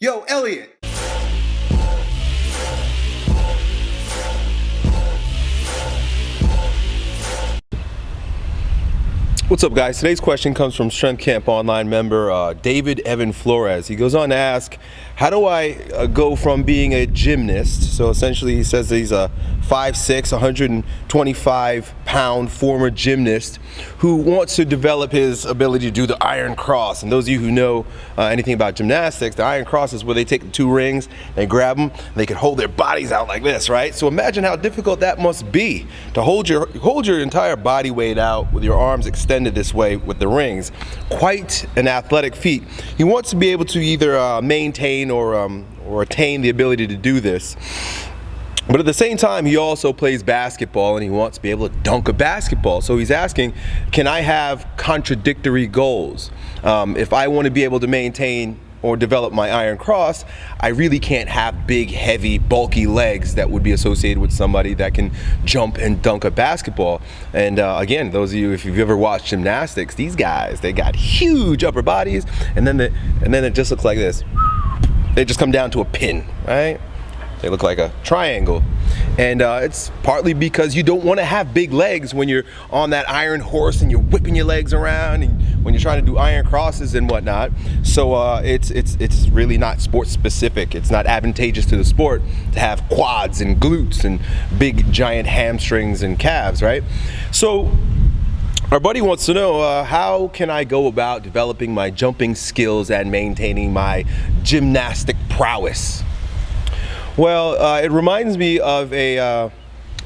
Yo, Elliott. What's up, guys? Today's question comes from Strength Camp Online member David Evan Flores. He goes on to ask, how do I go from being a gymnast? So essentially he says that he's a 5'6", 125-pound former gymnast who wants to develop his ability to do the iron cross. And those of you who know anything about gymnastics, the iron cross is where they take the two rings, they grab them, and they can hold their bodies out like this, right? So imagine how difficult that must be to hold your entire body weight out with your arms extended this way with the rings. Quite an athletic feat. He wants to be able to either maintain or attain the ability to do this. But at the same time, he also plays basketball and he wants to be able to dunk a basketball. So he's asking, can I have contradictory goals? If I want to be able to maintain or develop my iron cross, I really can't have big, heavy, bulky legs that would be associated with somebody that can jump and dunk a basketball. And again, those of you, if you've ever watched gymnastics, these guys, they got huge upper bodies, and then it just looks like this. They just come down to a pin, right? They look like a triangle. And it's partly because you don't want to have big legs when you're on that iron horse and you're whipping your legs around and when you're trying to do iron crosses and whatnot. So it's really not sports specific. It's not advantageous to the sport to have quads and glutes and big giant hamstrings and calves, right? So our buddy wants to know, how can I go about developing my jumping skills and maintaining my gymnastic prowess? Well, it reminds me of a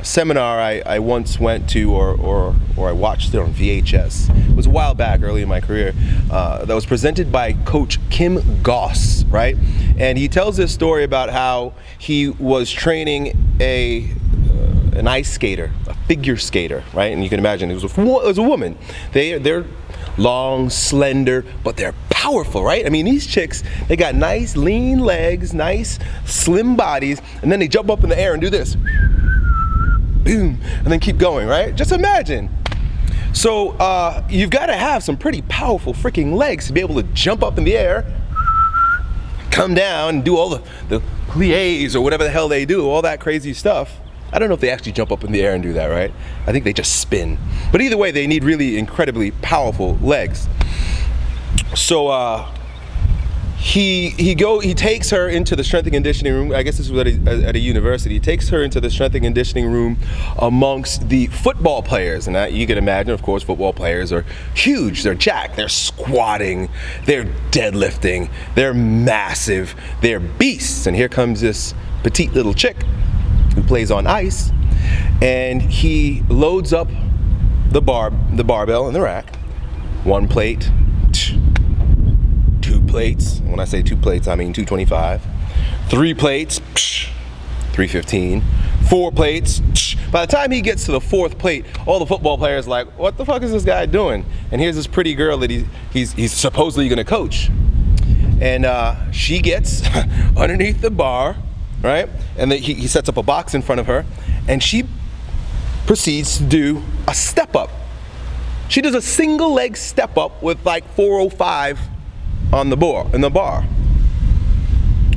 seminar I once went to, or I watched it on VHS. It was a while back, early in my career, that was presented by Coach Kim Goss, right? And he tells this story about how he was training an ice skater, a figure skater, right? And you can imagine it was a woman. They're long, slender, but they're powerful, right? I mean, these chicks, they got nice lean legs, nice slim bodies, and then they jump up in the air and do this. Boom, and then keep going, right? Just imagine. So you've got to have some pretty powerful freaking legs to be able to jump up in the air, come down, and do all the plies or whatever the hell they do, all that crazy stuff. I don't know if they actually jump up in the air and do that, right? I think they just spin. But either way, they need really incredibly powerful legs. So he takes her into the strength and conditioning room. I guess this was at a university. He takes her into the strength and conditioning room amongst the football players. And you can imagine, of course, football players are huge. They're jacked. They're squatting. They're deadlifting. They're massive. They're beasts. And here comes this petite little chick who plays on ice, and he loads up the barbell in the rack. One plate, two plates. When I say 2 plates, I mean 225. 3 plates, 315. 4 plates. By the time he gets to the 4th plate, all the football players are like, what the fuck is this guy doing? And here's this pretty girl that he's supposedly gonna coach. And she gets underneath the bar, right? And then he sets up a box in front of her, and she proceeds to do a step up. She does a single leg step up with like 405 in the bar.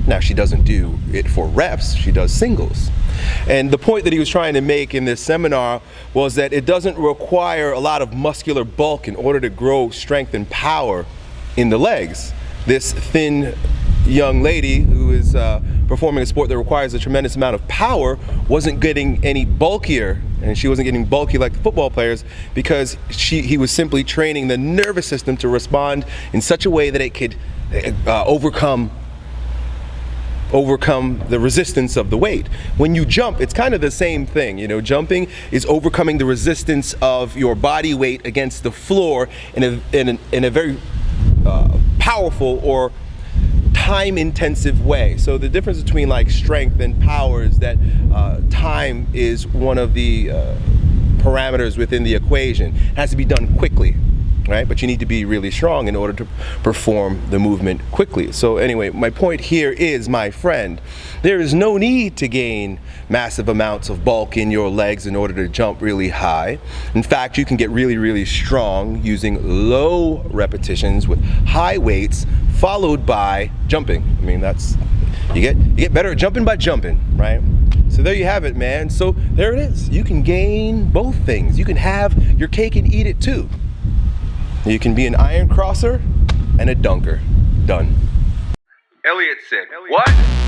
Now, she doesn't do it for reps, she does singles. And the point that he was trying to make in this seminar was that it doesn't require a lot of muscular bulk in order to grow strength and power in the legs. This thin young lady who is performing a sport that requires a tremendous amount of power wasn't getting any bulkier, and she wasn't getting bulky like the football players because he was simply training the nervous system to respond in such a way that it could overcome the resistance of the weight. When you jump, it's kind of the same thing. You know, jumping is overcoming the resistance of your body weight against the floor in a very powerful or time-intensive way. So the difference between like strength and power is that time is one of the parameters within the equation. It has to be done quickly. right? But you need to be really strong in order to perform the movement quickly. So anyway, my point here is, my friend, there is no need to gain massive amounts of bulk in your legs in order to jump really high. In fact, you can get really, really strong using low repetitions with high weights followed by jumping. I mean, you get better at jumping by jumping, right? So there you have it, man. So there it is. You can gain both things. You can have your cake and eat it too. You can be an iron crosser and a dunker. Done. Elliott said, what?